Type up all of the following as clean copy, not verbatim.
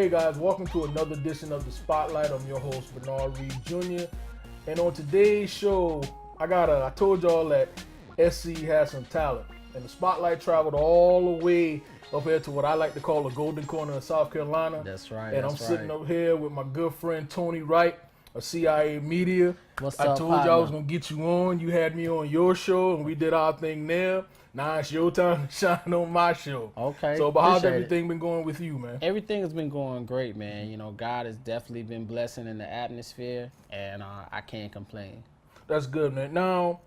Hey guys, welcome to another edition of The Spotlight. I'm your host, Bernard Reed Jr. And on today's show, I told y'all that SC has some talent. And the Spotlight traveled all the way up here to what I like to call the Golden Corner of South Carolina. That's right. And I'm sitting up here with my good friend Tony Wright of C.I.A. Media. What's I up, told partner? you I was going to get you on. You had me on your show, and we did our thing there. Now it's your time to shine on my show. Okay. So, but how's Appreciate everything been going with you, man? Everything has been going great, man. You know, God has definitely been blessing in the atmosphere, and I can't complain. That's good, man. Now,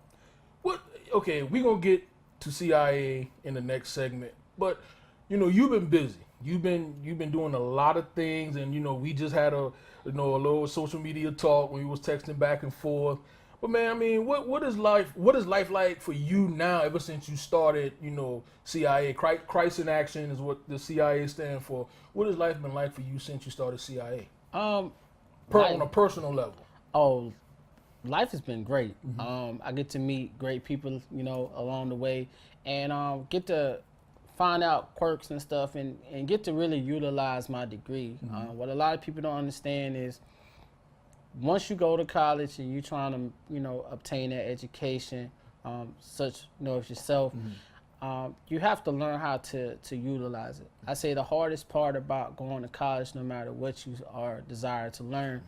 okay, we're going to get to CIA in the next segment, but, you know, you've been busy. You've been doing a lot of things, and, you know, we just had a little social media talk when we was texting back and forth. But man, I mean, what is life like for you now? Ever since you started, you know, CIA, Christ in Action is what the CIA stands for. What has life been like for you since you started CIA? On a personal level. Oh, life has been great. I get to meet great people, you know, along the way, and get to find out quirks and stuff, and get to really utilize my degree. What a lot of people don't understand is, once you go to college and you're trying to, you know, obtain that education, such, you know, as yourself, you have to learn how to utilize it. I say the hardest part about going to college, no matter what you are desired to learn,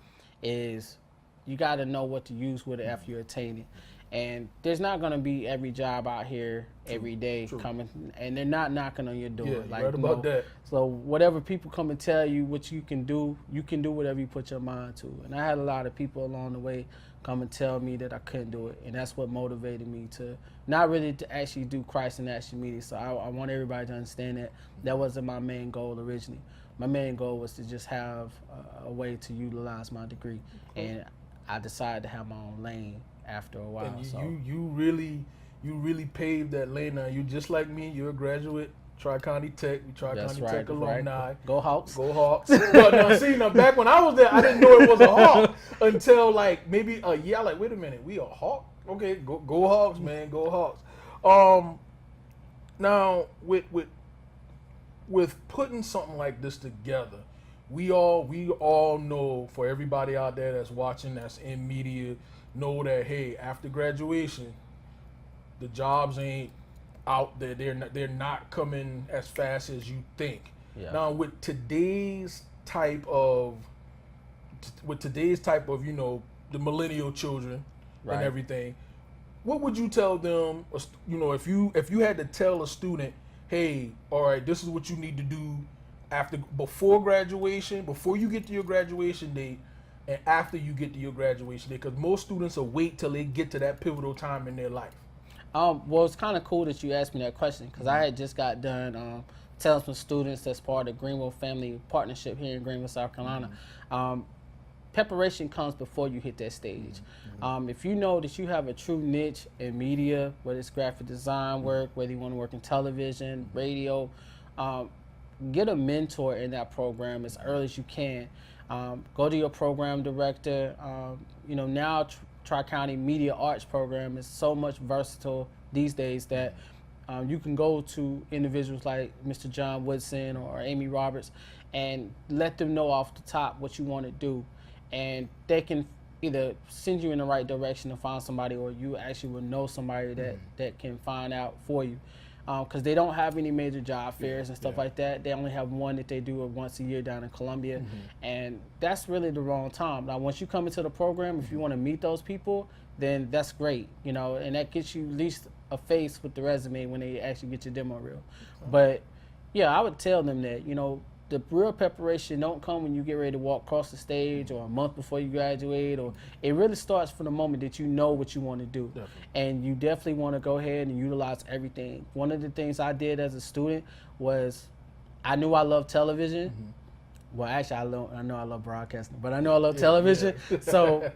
is you got to know what to use with it after you attain it. And there's not going to be every job out here every day coming, and they're not knocking on your door. Yeah, like, right about that. So whatever people come and tell you what you can do whatever you put your mind to. And I had a lot of people along the way come and tell me that I couldn't do it, and that's what motivated me to not really to actually do Christ in Action Media. So I want everybody to understand that that wasn't my main goal originally. My main goal was to just have a way to utilize my degree, and I decided to have my own lane after a while. And you really paved that lane. Now you just like me. You're a graduate, Tri-County Tech. You Tri-County Tech alumni. Right. Go Hawks. Go Hawks. But now back when I was there, I didn't know it was a Hawk until like maybe a year. Like, wait a minute, we a Hawk? Okay, go Hawks, man, go Hawks. Now with putting something like this together, we all know, for everybody out there that's watching, that's in media, know that, hey, after graduation, the jobs ain't out there. They're not coming as fast as you think. Yeah. Now with today's type of you know, the millennial children and everything, what would you tell them? You know, if you had to tell a student, hey, all right, this is what you need to do before graduation, before you get to your graduation date, and after you get to your graduation date, because most students will wait till they get to that pivotal time in their life. Well, it's kind of cool that you asked me that question, because I had just got done telling some students that's part of the Greenville Family Partnership here in Greenville, South Carolina. Preparation comes before you hit that stage. If you know that you have a true niche in media, whether it's graphic design work, whether you want to work in television, radio, get a mentor in that program as early as you can. Go to your program director. You know, now Tri-County Media Arts program is so much versatile these days that you can go to individuals like Mr. John Woodson or Amy Roberts and let them know off the top what you want to do. And they can either send you in the right direction to find somebody, or you actually will know somebody that can find out for you. Because they don't have any major job fairs and stuff like that. They only have one that they do once a year down in Columbia. And that's really the wrong time. Now, once you come into the program, if you want to meet those people, then that's great, you know, and that gets you at least a face with the resume when they actually get your demo reel. But yeah, I would tell them that, you know, the real preparation don't come when you get ready to walk across the stage or a month before you graduate, or it really starts from the moment that you know what you want to do. And you definitely want to go ahead and utilize everything. One of the things I did as a student was, I knew I loved television. Well, actually, I know I love broadcasting, but I know I love television. So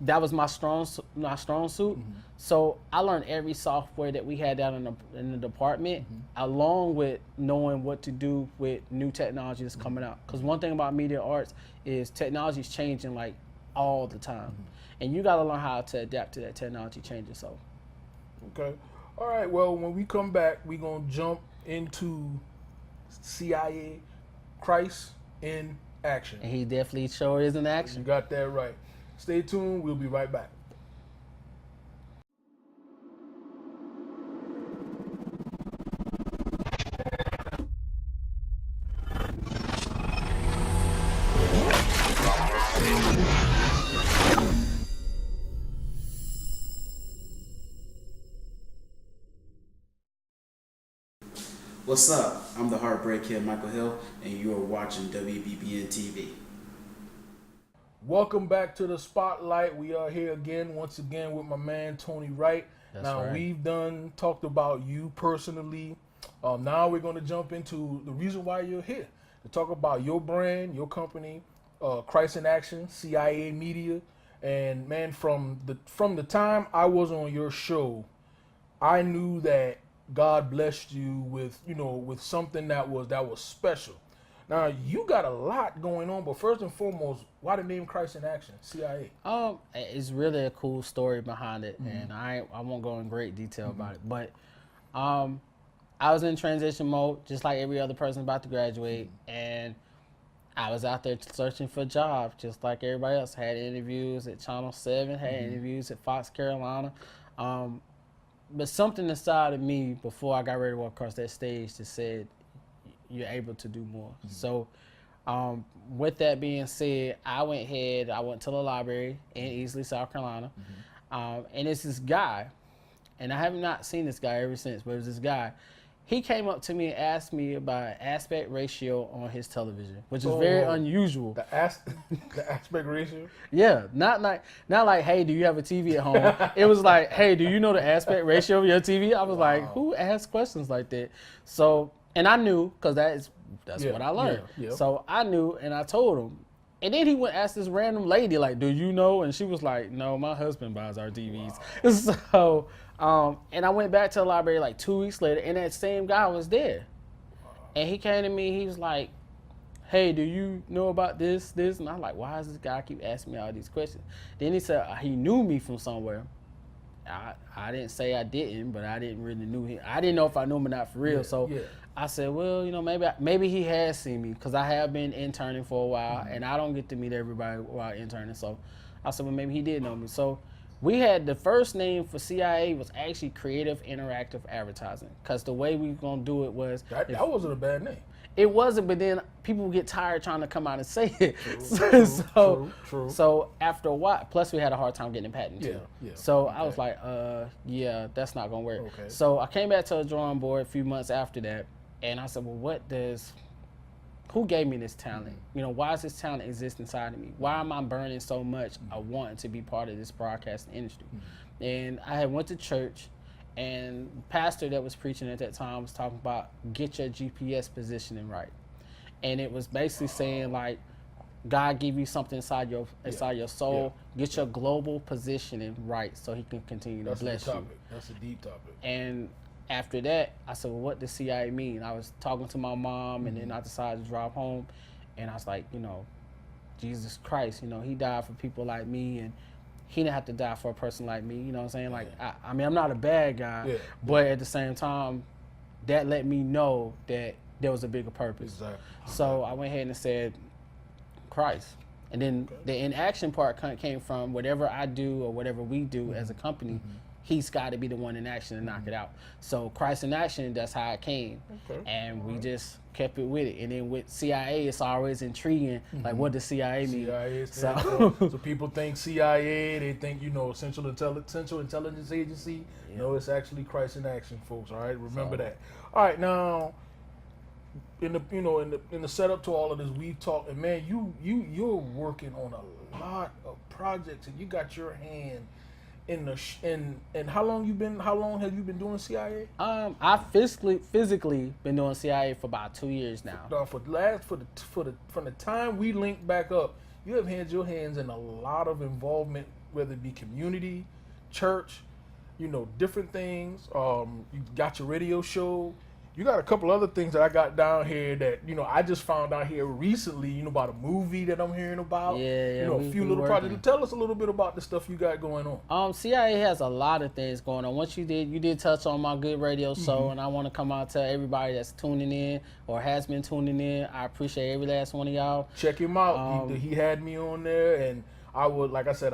that was my strong suit. So I learned every software that we had down in the department, along with knowing what to do with new technology that's coming out. Because one thing about media arts is technology is changing like all the time, and you got to learn how to adapt to that technology changing. So, okay, all right. Well, when we come back, we're gonna jump into CIA, Christ in action. And he definitely sure is in You action. got that right. Stay tuned. We'll be right back. What's up? I'm the Heartbreak Kid, Michael Hill, and you are watching WBBN-TV. Welcome back to the spotlight. We are here again, once again, with my man Tony Wright. That's now right. we've talked about you personally. Now we're going to jump into the reason why you're here to talk about your brand, your company, Christ in Action, C.I.A. Media, and man, from the time I was on your show, I knew that God blessed you with something that was special. Now you got a lot going on, but first and foremost, why the name Christ in Action, CIA? It's really a cool story behind it, and I won't go in great detail about it. But I was in transition mode, just like every other person about to graduate, and I was out there searching for jobs, just like everybody else. Had interviews at Channel 7, had interviews at Fox Carolina. But something inside of me, before I got ready to walk across that stage, just said, you're able to do more. So with that being said, I went to the library in Easley, South Carolina. And it's this guy, and I have not seen this guy ever since, but it was this guy. He came up to me and asked me about aspect ratio on his television, which is very unusual. The aspect ratio? Yeah, not like, hey, do you have a TV at home? It was like, hey, do you know the aspect ratio of your TV? I was like, who asks questions like that? So, and I knew, because that's what I learned. Yeah. So I knew, and I told him. And then he went ask this random lady, like, do you know? And she was like, no, my husband buys our TVs. So, and I went back to the library like 2 weeks later, and that same guy was there. And he came to me, he was like, hey, do you know about this? And I'm like, why does this guy keep asking me all these questions? Then he said he knew me from somewhere. I didn't say I didn't, but I didn't really knew him. I didn't know if I knew him or not for real. So I said, well, maybe he has seen me, because I have been interning for a while, and I don't get to meet everybody while interning. So I said, well, maybe he did know me. So we had the first name for CIA was actually Creative Interactive Advertising, because the way we were going to do it was... That wasn't a bad name. It wasn't, but then people get tired trying to come out and say it. True. So after a while, plus we had a hard time getting a patent too. Yeah. So I was like, yeah, that's not gonna work. Okay. So I came back to the drawing board a few months after that, and I said, well, who gave me this talent? Why does this talent exist inside of me? Why am I burning so much of wanting to be part of this broadcasting industry? And I had went to church, and the pastor that was preaching at that time was talking about get your GPS positioning right. And it was basically saying, like, God give you something inside your soul, get your global positioning right so he can continue to bless you. That's a deep topic. And after that, I said, well, what does CIA mean? I was talking to my mom, and then I decided to drive home, and I was like, Jesus Christ, he died for people like me, and he didn't have to die for a person like me. You know what I'm saying? Like, I mean, I'm not a bad guy, but at the same time, that let me know that there was a bigger purpose. Exactly. So I went ahead and said, Christ. And then the inaction part came from whatever I do or whatever we do as a company, he's got to be the one in action to knock it out. So Christ in Action, that's how it came. Okay. And we just kept it with it. And then with CIA, it's always intriguing. Like, what does CIA mean? CIA So people think CIA, they think, Central Intelligence Agency. No, it's actually Christ in Action, folks. All right, remember that. All right, now in the setup to all of this, we've talked, and man, you're working on a lot of projects, and you got your hand in and how long have you been doing CIA? I physically been doing CIA for about 2 years now. From the time we linked back up, you have had your hands in a lot of involvement, whether it be community, church, different things. You got your radio show. you got a couple other things that I got down here that, I just found out here recently, about a movie that I'm hearing about. Yeah, A few little projects. Tell us a little bit about the stuff you got going on. CIA has a lot of things going on. Once you did touch on my good radio show, and I want to come out to everybody that's tuning in or has been tuning in. I appreciate every last one of y'all. Check him out. He had me on there, and I would, like I said,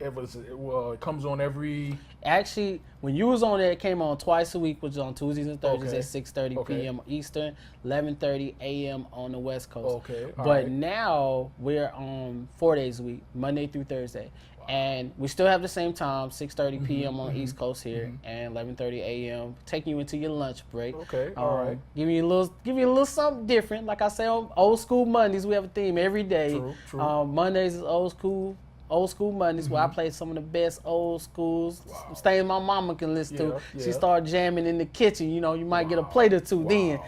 it comes on every. Actually, when you was on there, it came on twice a week, which is on Tuesdays and Thursdays at 6:30 p.m. Eastern, 11:30 a.m. on the West Coast. Okay. But now we're on 4 days a week, Monday through Thursday. And we still have the same time, 6:30 p.m. on East Coast here, and 11:30 a.m. taking you into your lunch break. Okay, all right. Give you a little something different. Like I say, on Old School Mondays, we have a theme every day. True. Mondays is Old School Mondays, where I play some of the best old schools, things my mama can listen to. Yeah. She started jamming in the kitchen. You might get a plate or two then.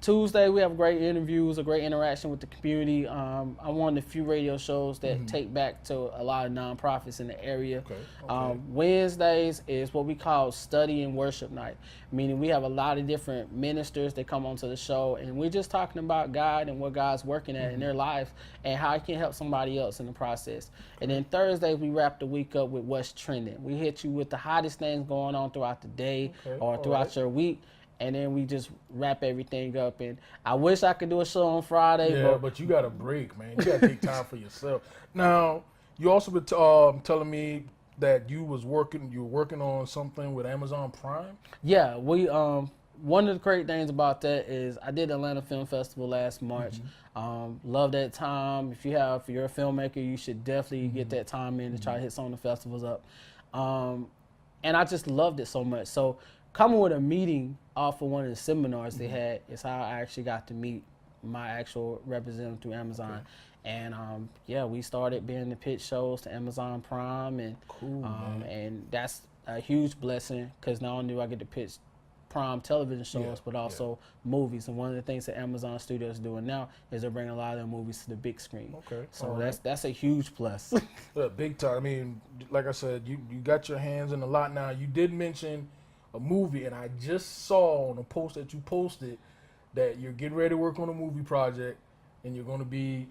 Tuesday, we have great interviews, a great interaction with the community. I'm one of the few radio shows that take back to a lot of nonprofits in the area. Okay. Wednesdays is what we call study and worship night, meaning we have a lot of different ministers that come onto the show, and we're just talking about God and what God's working at in their life and how it can help somebody else in the process. And then Thursday, we wrap the week up with what's trending. We hit you with the hottest things going on throughout the day or throughout your week. And then we just wrap everything up. And I wish I could do a show on Friday. Yeah, but you got to break, man. You got to take time for yourself. Now, you also been telling me that you were working on something with Amazon Prime. Yeah, we one of the great things about that is I did the Atlanta Film Festival last March. Love that time. If you're a filmmaker, you should definitely get that time in to try to hit some of the festivals up. And I just loved it so much. So coming with a meeting off of one of the seminars they had is how I actually got to meet my actual representative through Amazon. And we started being the pitch shows to Amazon Prime, and and that's a huge blessing because not only do I get to pitch Prime television shows, but also movies. And one of the things that Amazon Studios is doing now is they're bringing a lot of their movies to the big screen. Okay. So that's a huge plus. Yeah, big time. I mean, like I said, you got your hands in a lot now. You did mention a movie, and I just saw on a post that you posted that you're getting ready to work on a movie project, and you're going to be,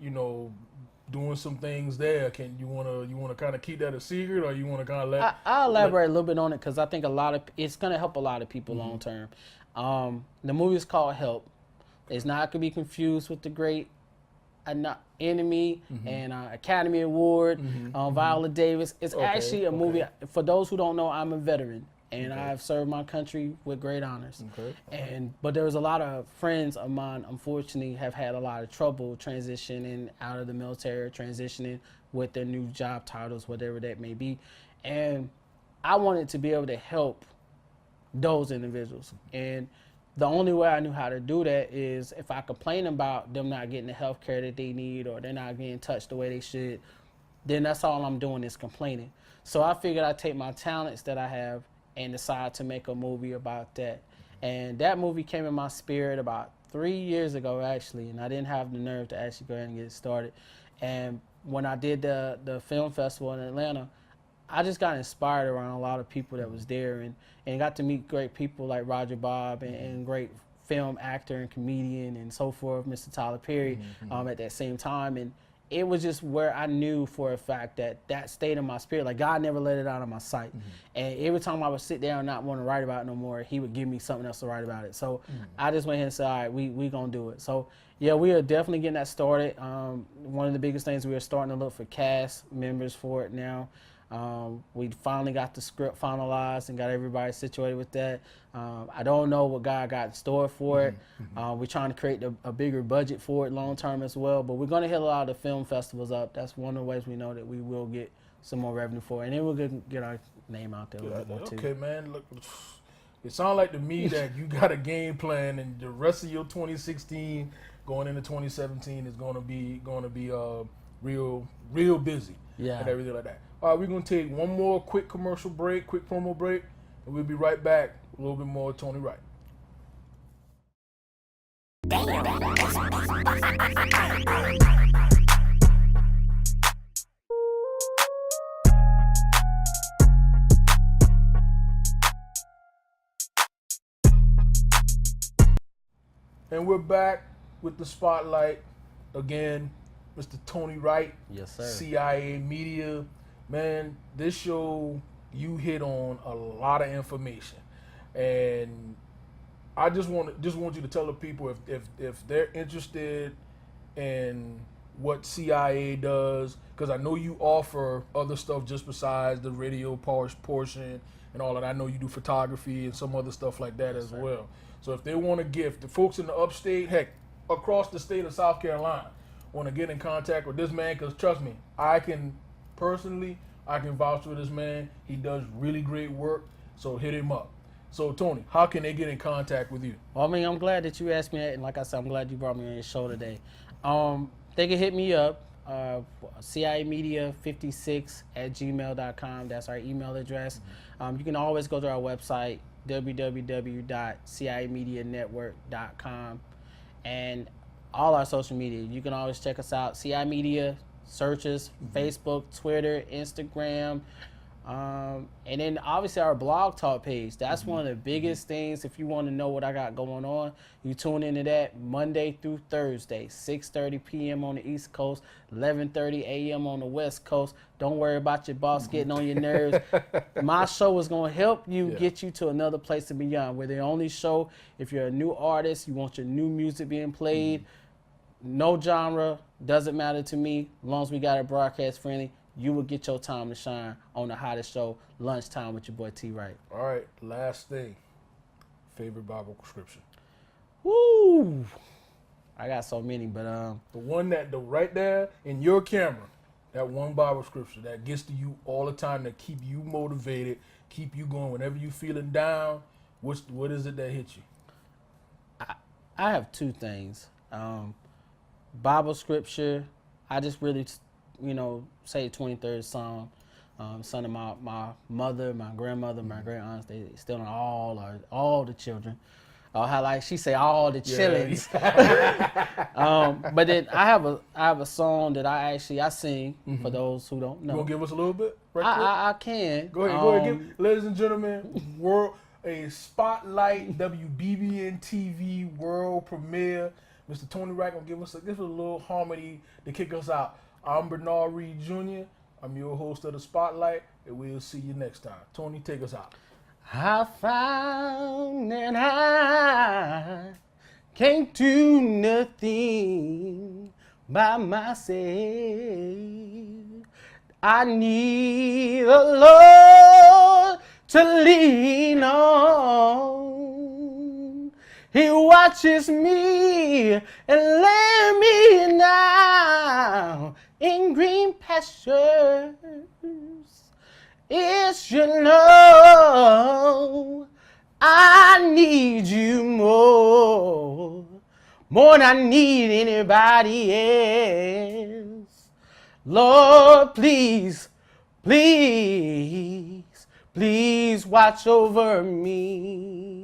doing some things there. You want to kind of keep that a secret, or you want to kind of let? I'll elaborate a little bit on it because I think it's going to help a lot of people long term. The movie is called Help. It's not to be confused with the great Enemy and Academy Award, Viola Davis. It's actually a movie. For those who don't know, I'm a veteran. And I've served my country with great honors. But there was a lot of friends of mine, unfortunately, have had a lot of trouble transitioning out of the military, transitioning with their new job titles, whatever that may be. And I wanted to be able to help those individuals. And the only way I knew how to do that is if I complain about them not getting the health care that they need or they're not getting touched the way they should, then that's all I'm doing is complaining. So I figured I'd take my talents that I have and decide to make a movie about that. And that movie came in my spirit about 3 years ago, actually, and I didn't have the nerve to actually go ahead and get it started. And when I did the film festival in Atlanta, I just got inspired around a lot of people that was there and got to meet great people like Roger Bob and great film actor and comedian and so forth, Mr. Tyler Perry, at that same time. And it was just where I knew for a fact that stayed in my spirit. Like, God never let it out of my sight. And every time I would sit down and not want to write about it no more, he would give me something else to write about it. So I just went ahead and said, all right, we going to do it. So, yeah, we are definitely getting that started. One of the biggest things, we are starting to look for cast members for it now. We finally got the script finalized and got everybody situated with that. I don't know what God got in store for it. We're trying to create a bigger budget for it long term as well, but we're going to hit a lot of the film festivals up. That's one of the ways we know that we will get some more revenue for it, and then we'll get our name out there a little more too. Okay, man. Look, it sounds like to me that you got a game plan, and the rest of your 2016 going into 2017 is going to be real busy. Yeah. And everything like that. All right, we're going to take one more quick commercial break, quick promo break, and we'll be right back. A little bit more Tony Wright. we're back with the spotlight again, Mr. Tony Wright, Yes, sir. C.I.A. Media. Man, this show you hit on a lot of information, and I just want you to tell the people if they're interested in what CIA does, because I know you offer other stuff just besides the radio portion and all that. I know you do photography and some other stuff like that as well. So if they want to gift, the folks in the upstate, heck, across the state of South Carolina, want to get in contact with this man, because trust me, I can vouch for this man. He does really great work, so hit him up. So Tony, how can they get in contact with you? Well, I mean, I'm glad that you asked me that, and like I said, I'm glad you brought me on your show today. They can hit me up, ciamedia56@gmail.com. That's our email address. You can always go to our website, www.ciamedianetwork.com, and all our social media. You can always check us out. CI Media searches, Facebook, Twitter, Instagram, and then obviously our blog talk page. That's one of the biggest things. If you want to know what I got going on, you tune into that Monday through Thursday, 6:30 p.m. on the East Coast, 11:30 a.m. on the West Coast. Don't worry about your boss getting on your nerves. My show is going to help you get you to another place and beyond. We're the only show, if you're a new artist, you want your new music being played, no genre, doesn't matter to me, as long as we got it broadcast friendly, you will get your time to shine on the hottest show, Lunchtime with your boy T. Wright. All right, last thing. Favorite Bible scripture? Woo! I got so many, but The one right there in your camera, that one Bible scripture that gets to you all the time, that keep you motivated, keep you going whenever you feeling down. What is it that hits you? I have two things. Bible scripture, I just really, say 23rd Psalm. Son of my mother, my grandmother, my great aunts, they still on all the children. How like she say all the chillins. But then I have a song that I sing for those who don't know. You gonna give us a little bit? I can. Go ahead. Ladies and gentlemen, a Spotlight WBBN-TV world premiere. Mr. Tony Wright gonna give us a little harmony to kick us out. I'm Bernard Reed Jr. I'm your host of the Spotlight, and we'll see you next time. Tony, take us out. I found that I can't do nothing by myself. I need a Lord to lean on. He watches me and lay me down in green pastures. It's your love. I need you more than I need anybody else. Lord, please, please, please watch over me.